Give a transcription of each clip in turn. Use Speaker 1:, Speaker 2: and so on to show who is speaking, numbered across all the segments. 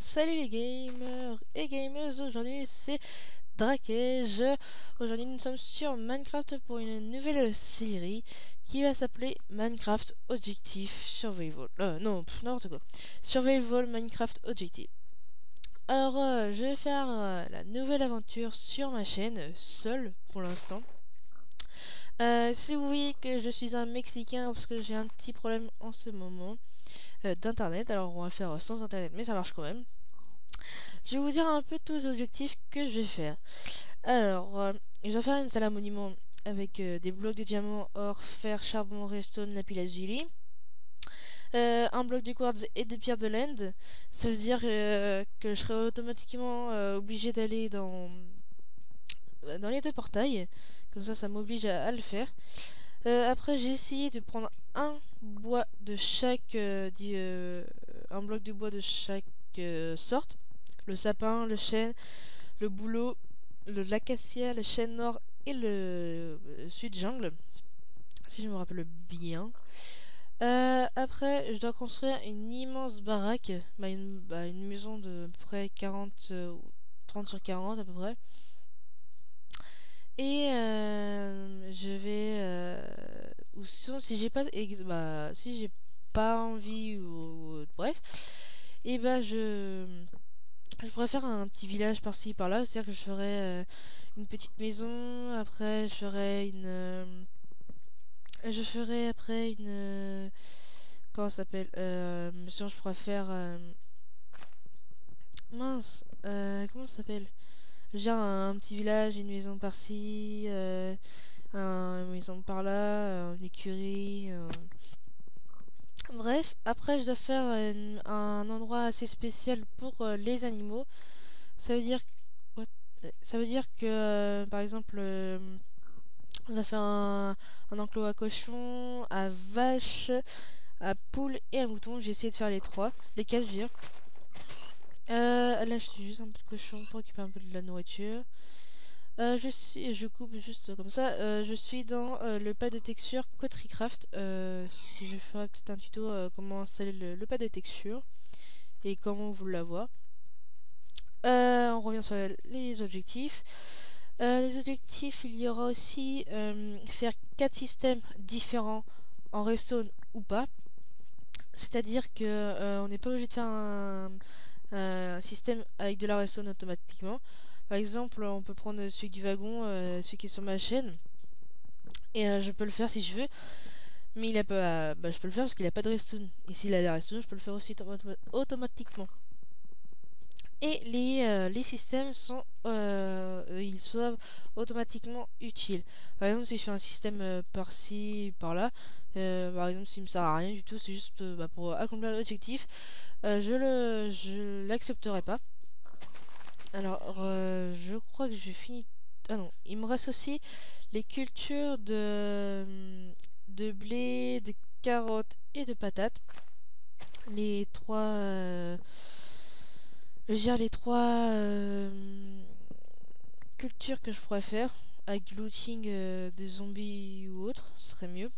Speaker 1: Salut les gamers et gamers, aujourd'hui c'est Drakej. Aujourd'hui nous sommes sur Minecraft pour une nouvelle série qui va s'appeler Minecraft Objective Survival. Non, n'importe quoi. Survival Minecraft Objective. Alors je vais faire la nouvelle aventure sur ma chaîne, seule pour l'instant. Si vous voyez que je suis un Mexicain parce que j'ai un petit problème en ce moment d'internet, alors on va faire sans internet mais ça marche quand même. Je vais vous dire un peu tous les objectifs que je vais faire. Alors, je vais faire une salle à monument avec des blocs de diamants, or, fer, charbon, redstone, lapis lazuli. Un bloc de quartz et des pierres de land. Ça veut dire que je serai automatiquement obligé d'aller dans les deux portails. Comme ça m'oblige à le faire. Après, j'ai essayé de prendre un bois de chaque... un bloc de bois de chaque sorte. Le sapin, le chêne, le bouleau, l'acacia, le chêne nord et le sud jungle, si je me rappelle bien. Après, je dois construire une immense baraque, une maison de à peu près 30 sur 40 à peu près. Et je vais, ou sinon si j'ai pas, si j'ai pas envie ou bref, et je pourrais faire un petit village par-ci par-là, c'est-à-dire que je ferais une petite maison, après je ferais après une comment ça s'appelle, sinon je pourrais faire mince, comment ça s'appelle, j'ai un petit village, une maison par-ci, une maison par-là, une écurie, bref. Après je dois faire un endroit assez spécial pour les animaux. Ça veut dire what ça veut dire que par exemple on va faire un enclos à cochons, à vaches, à poules et à moutons. J'ai essayé de faire les trois, les quatre, je veux dire. Là, je suis juste un peu de cochon pour récupérer un peu de la nourriture. Je coupe juste comme ça. Je suis dans le pack de texture Cotricraft. Si je ferai peut-être un tuto comment installer le pack de texture et comment vous l'avoir. On revient sur les objectifs. Les objectifs, il y aura aussi faire 4 systèmes différents en redstone ou pas. C'est-à-dire que on n'est pas obligé de faire un système avec de la redstone automatiquement. Par exemple, on peut prendre celui du wagon, celui qui est sur ma chaîne, et je peux le faire si je veux. Mais il a pas, je peux le faire parce qu'il a pas de redstone. Et s'il a la redstone, je peux le faire aussi automatiquement. Et les systèmes sont ils sont automatiquement utiles. Par exemple, si je fais un système par-ci, par-là, par exemple, s'il me sert à rien du tout, c'est juste pour accomplir l'objectif, je l'accepterai pas. Alors, je crois que j'ai fini. Ah non, il me reste aussi les cultures de blé, de carottes et de patates. Les trois. Je gère les trois cultures que je pourrais faire avec du looting des zombies ou autre, ce serait mieux.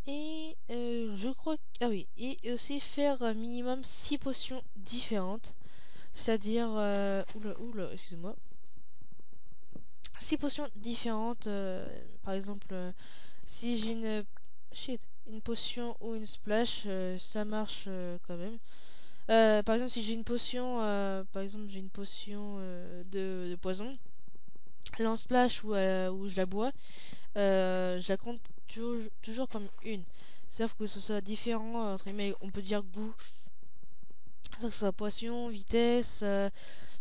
Speaker 1: Et je crois que... Ah oui, et aussi faire minimum 6 potions différentes. C'est-à-dire... oula, excusez-moi. 6 potions différentes. Par exemple, si j'ai une potion ou une splash, ça marche quand même. Par exemple, si j'ai une potion, de poison, lance-splash ou je la bois, je la compte toujours comme une. C'est-à-dire que ce soit différent, entre guillemets, on peut dire goût, que ce soit potion, vitesse,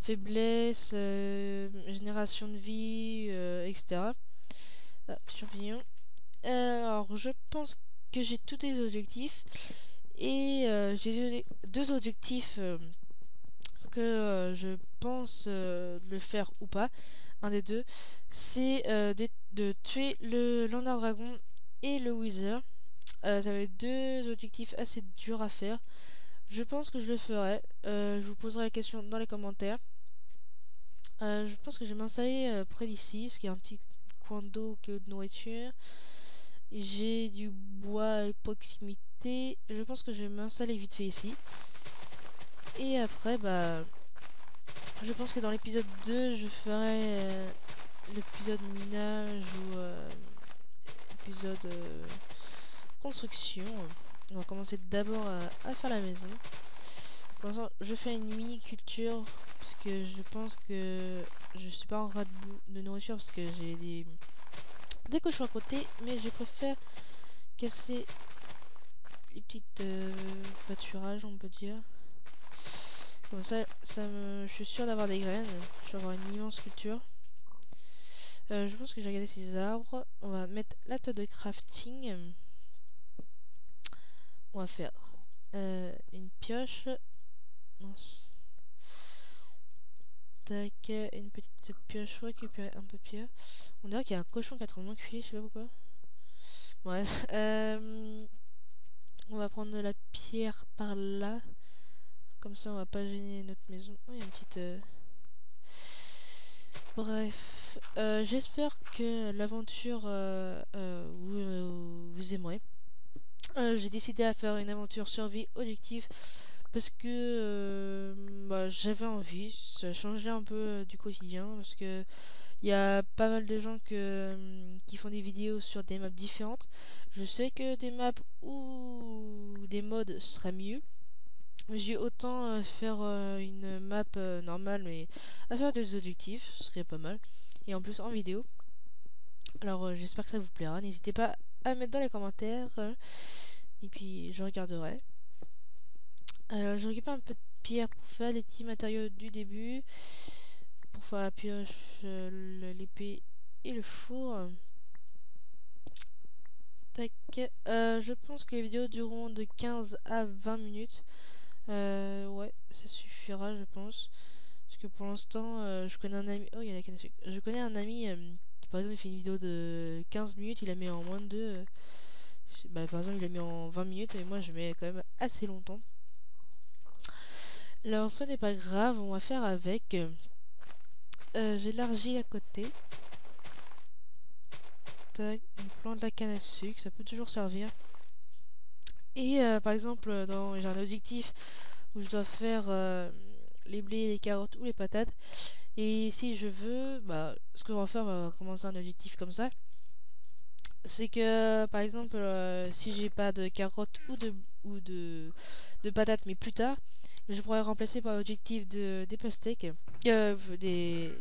Speaker 1: faiblesse, génération de vie, etc. Champignon. Alors, je pense que j'ai tous les objectifs. Et j'ai deux objectifs que je pense le faire ou pas. Un des deux, c'est de tuer l'Ender Dragon et le Wither. Ça va être deux objectifs assez durs à faire. Je pense que je le ferai. Je vous poserai la question dans les commentaires. Je pense que je vais m'installer près d'ici, parce qu'il y a un petit coin d'eau que de nourriture. J'ai du bois à proximité. Je pense que je vais m'installer vite fait ici. Et après, bah, je pense que dans l'épisode 2, je ferai l'épisode minage ou épisode construction. On va commencer d'abord à faire la maison. Pour l'instant, je fais une mini culture parce que je pense que je suis pas en ras de nourriture parce que j'ai des cochons à côté, mais je préfère casser les petites pâturages, on peut dire. Comme ça, je suis sûr d'avoir des graines. Je vais avoir une immense culture. Je pense que j'ai regardé ces arbres. On va mettre la table de crafting. On va faire une pioche. Mince. Tac, une petite pioche. Faut récupérer un peu de pierre. On dirait qu'il y a un cochon qui est en train de m'enculer, je sais pas pourquoi. Bref. On va prendre de la pierre par là. Comme ça, on va pas gêner notre maison. Oh, il y a une petite... Bref. J'espère que l'aventure vous aimerez. J'ai décidé à faire une aventure survie objectif parce que bah, j'avais envie, ça changeait un peu du quotidien parce que il y a pas mal de gens qui font des vidéos sur des maps différentes. Je sais que des maps ou des mods seraient mieux. J'ai autant faire une map normale mais à faire des objectifs, ce serait pas mal. Et en plus en vidéo. Alors j'espère que ça vous plaira. N'hésitez pas à mettre dans les commentaires. Et puis je regarderai. Alors je récupère un peu de pierre pour faire les petits matériaux du début. Pour faire la pioche, l'épée et le four. Tac. Je pense que les vidéos dureront de 15 à 20 minutes. Ouais, ça suffira je pense. Parce que pour l'instant, je connais un ami... Oh, il y a la canne à sucre. Je connais un ami qui par exemple il fait une vidéo de 15 minutes, il la met en moins de 2. Bah, par exemple il la mis en 20 minutes et moi je mets quand même assez longtemps. Alors ce n'est pas grave, on va faire avec. J'élargis à côté. Tac, une plante de la canne à sucre, ça peut toujours servir. Et par exemple, j'ai un objectif où je dois faire les blés, les carottes ou les patates. Et si je veux, bah, ce que on va faire, on va commencer un objectif comme ça. C'est que par exemple, si j'ai pas de carottes ou de patates, mais plus tard, je pourrais remplacer par l'objectif des pastèques, des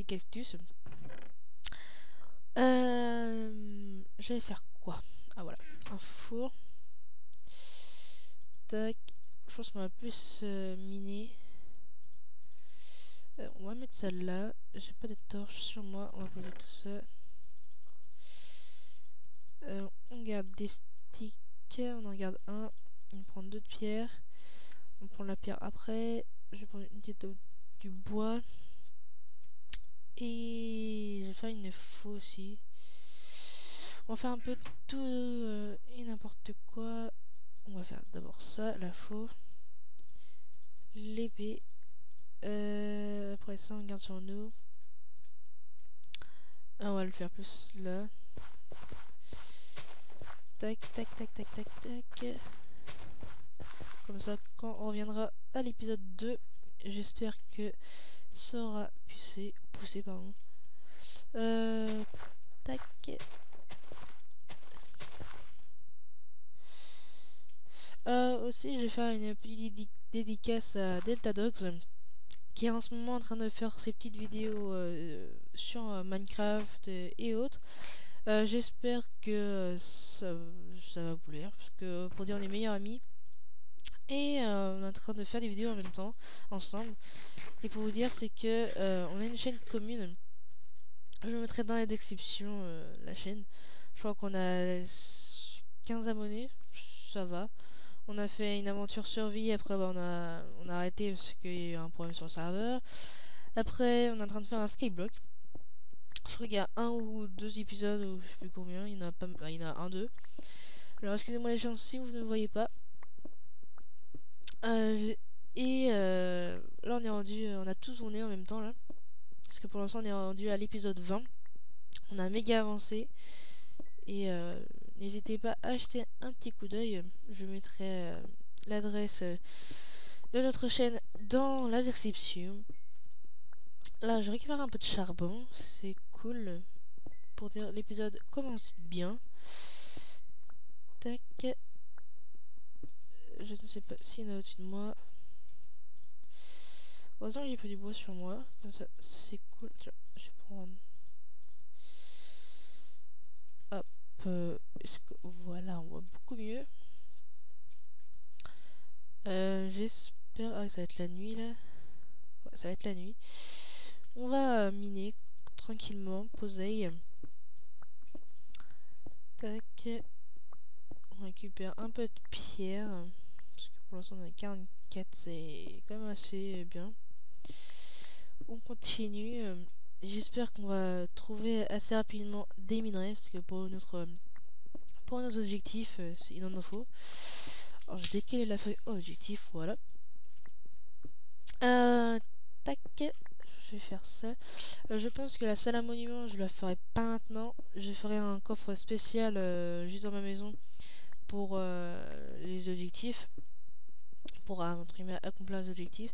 Speaker 1: cactus. Je vais faire quoi? Ah voilà, un four. Tac. Je pense qu'on va plus miner. On va mettre ça là. J'ai pas de torche sur moi. On va poser tout ça. On garde des sticks. On en garde un. On prend deux de pierre. On prend la pierre après. Je vais prendre une petite du bois. Et je vais faire une faux aussi. On va faire un peu tout et n'importe quoi. On va faire d'abord ça, la faux. L'épée. Après ça, on garde sur nous. Ah, on va le faire plus là. Tac, tac, tac, tac, tac, tac. Comme ça, quand on reviendra à l'épisode 2, j'espère que ça aura poussé, pardon. Tac. Aussi, je vais faire une petite dédicace à Delta Dogs, qui est en ce moment en train de faire ses petites vidéos sur Minecraft et autres. J'espère que ça va vous plaire, parce que pour dire on est meilleurs amis. Et on est en train de faire des vidéos en même temps, ensemble. Et pour vous dire, c'est que on a une chaîne commune. Je mettrai dans la description la chaîne. Je crois qu'on a 15 abonnés, ça va. On a fait une aventure survie, après bah, on a arrêté parce qu'il y a eu un problème sur le serveur. Après, on est en train de faire un skyblock. Je crois qu'il y a un ou deux épisodes, ou je sais plus combien, il y en a pas, il y en a un, deux. Alors excusez-moi les gens si vous ne me voyez pas. Là on est rendu, on a tous tourné en même temps là. Parce que pour l'instant on est rendu à l'épisode 20. On a méga avancé. Et n'hésitez pas à acheter un petit coup d'œil. Je mettrai l'adresse de notre chaîne dans la description. Là, je récupère un peu de charbon, c'est cool. Pour dire, l'épisode commence bien. Tac. Je ne sais pas s'il y en a au-dessus de moi. Heureusement, j'ai pas du bois sur moi. Comme ça, c'est cool. Tiens, je vais prendre. Hop. Voilà, on voit beaucoup mieux. J'espère. Ah, ça va être la nuit là. Ouais, ça va être la nuit. On va miner tranquillement, poser. Tac. On récupère un peu de pierre. Parce que pour l'instant on a 44, c'est quand même assez bien. On continue. J'espère qu'on va trouver assez rapidement des minerais. Parce que pour nos objectifs, il en faut. Alors je décale la feuille objectif, voilà. Tac. Je vais faire ça. Je pense que la salle à monument, je la ferai pas maintenant. Je ferai un coffre spécial juste dans ma maison pour les objectifs. Pour entre guillemets, accomplir les objectifs.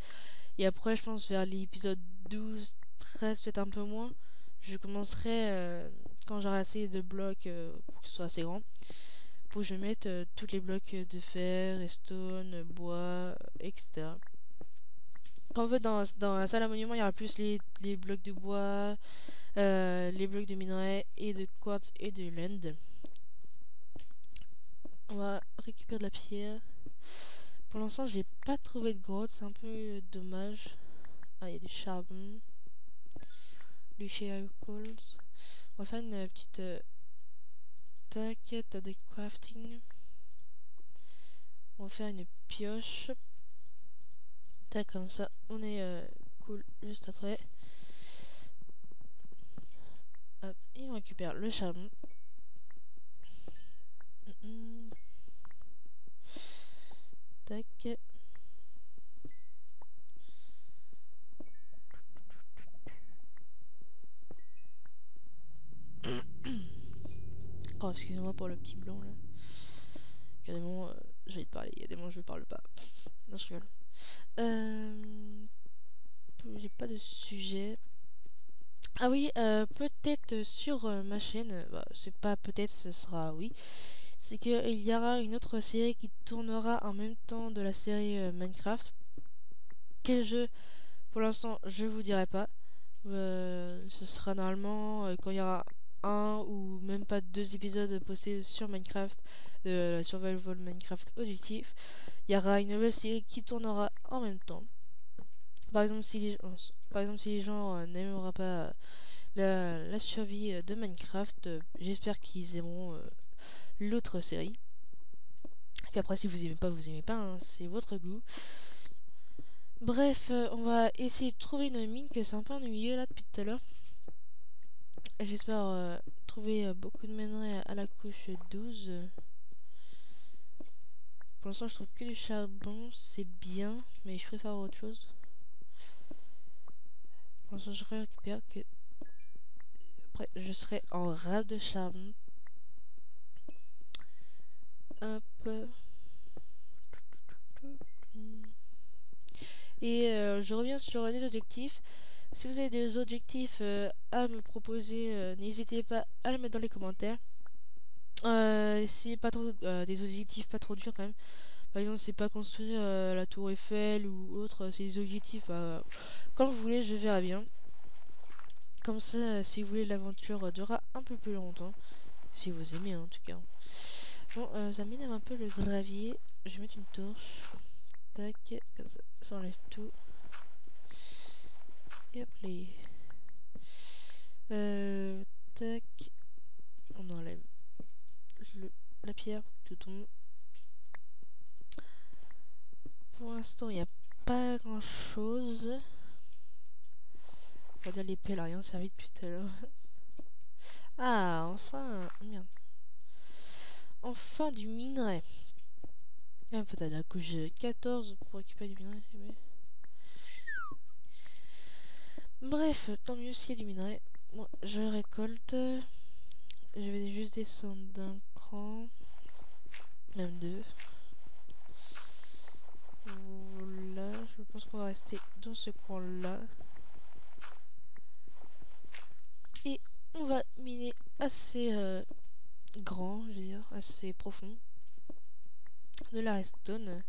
Speaker 1: Et après, je pense vers l'épisode 12, 13, peut-être un peu moins. Je commencerai quand j'aurai assez de blocs pour que ce soit assez grand. Pour que je mette tous les blocs de fer, stone, bois, etc. En fait, dans la salle à monument, il y aura plus les blocs de bois, les blocs de minerais et de quartz et de land. On va récupérer de la pierre. Pour l'instant, j'ai pas trouvé de grotte, c'est un peu dommage. Ah, il y a du charbon. Du share coals. On va faire une petite taquette de crafting. On va faire une pioche. Tac, comme ça, on est cool juste après. Hop, et on récupère le charbon. Tac. Oh, excusez-moi pour le petit blanc là. Il y a des moments, je vais te parler, il y a des moments, je ne parle pas. Non, je rigole. J'ai pas de sujet. Ah oui, peut-être sur ma chaîne, bah, c'est pas peut-être, ce sera oui. C'est qu'il y aura une autre série qui tournera en même temps de la série Minecraft. Quel jeu? Pour l'instant, je vous dirai pas. Ce sera normalement quand il y aura un ou même pas deux épisodes postés sur Minecraft, de la Survival Minecraft Objectif. Il y aura une nouvelle série qui tournera en même temps. Par exemple, si les gens n'aimeront pas la survie de Minecraft, j'espère qu'ils aimeront l'autre série. Et puis après, si vous aimez pas, hein, c'est votre goût. Bref, on va essayer de trouver une mine, que c'est un peu ennuyeux là depuis tout à l'heure. J'espère trouver beaucoup de minerais à la couche 12. Pour l'instant, je trouve que du charbon, c'est bien, mais je préfère autre chose. Pour l'instant, je récupère que. Après, je serai en rade de charbon. Hop. Et je reviens sur les objectifs. Si vous avez des objectifs à me proposer, n'hésitez pas à le mettre dans les commentaires. C'est pas trop des objectifs pas trop durs quand même. Par exemple, c'est pas construire la tour Eiffel ou autre, c'est des objectifs quand vous voulez, je verrai bien. Comme ça, si vous voulez, l'aventure durera un peu plus longtemps. Si vous aimez, hein, en tout cas. Bon, ça m'énerve un peu le gravier. Je vais mettre une torche. Tac, comme ça enlève tout. Et hop, tac. On enlève la pierre pour que tout tombe. Pour l'instant, il n'y a pas grand chose. Regarde, l'épée, elle a rien servi depuis tout à l'heure. Ah, enfin. Merde. Enfin, du minerai. Il faut aller à la couche 14 pour récupérer du minerai. Bref, tant mieux s'il y a du minerai. Moi, je récolte. je vais juste descendre d'un cran, même deux. Voilà, je pense qu'on va rester dans ce coin là. Et on va miner assez grand, je veux dire, assez profond. De la redstone.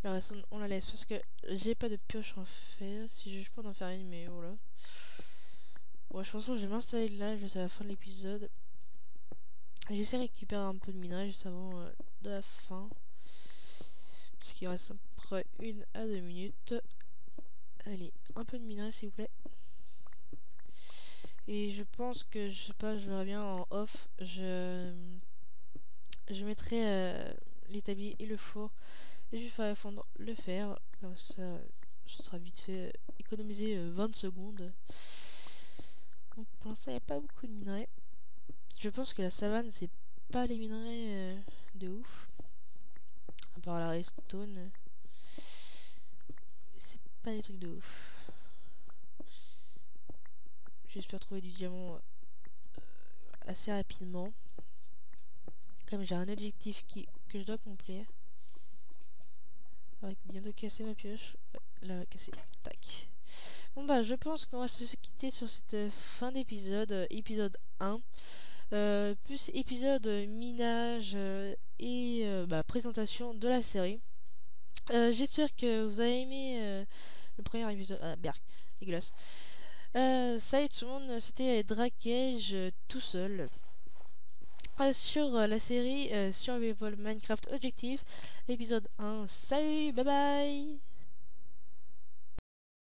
Speaker 1: La redstone, on la laisse parce que j'ai pas de pioche en fer. Si je peux en faire une, mais voilà. Ouais, je pense que je vais m'installer là jusqu'à la fin de l'épisode. J'essaie de récupérer un peu de minerai juste avant de la fin. Parce qu'il reste à peu près 1 à 2 minutes. Allez, un peu de minerai s'il vous plaît. Et je pense que, je sais pas, je verrai bien en off. Je mettrai l'établi et le four. Et je ferai fondre le fer. Comme ça, ce sera vite fait. Économiser 20 secondes. Donc pour l'instant, il n'y a pas beaucoup de minerais. Je pense que la savane, c'est pas les minerais de ouf. À part la redstone. C'est pas les trucs de ouf. J'espère trouver du diamant assez rapidement. Comme j'ai un objectif que je dois accomplir. Avec bientôt casser ma pioche. Ouais, là, elle va casser. Tac. Bon bah, je pense qu'on va se quitter sur cette fin d'épisode. Épisode 1. Plus épisode minage et bah, présentation de la série. J'espère que vous avez aimé le premier épisode. Ah, berk, dégueulasse. Salut tout le monde, c'était Drakej tout seul sur la série Survival Minecraft Objective, épisode 1. Salut, bye bye!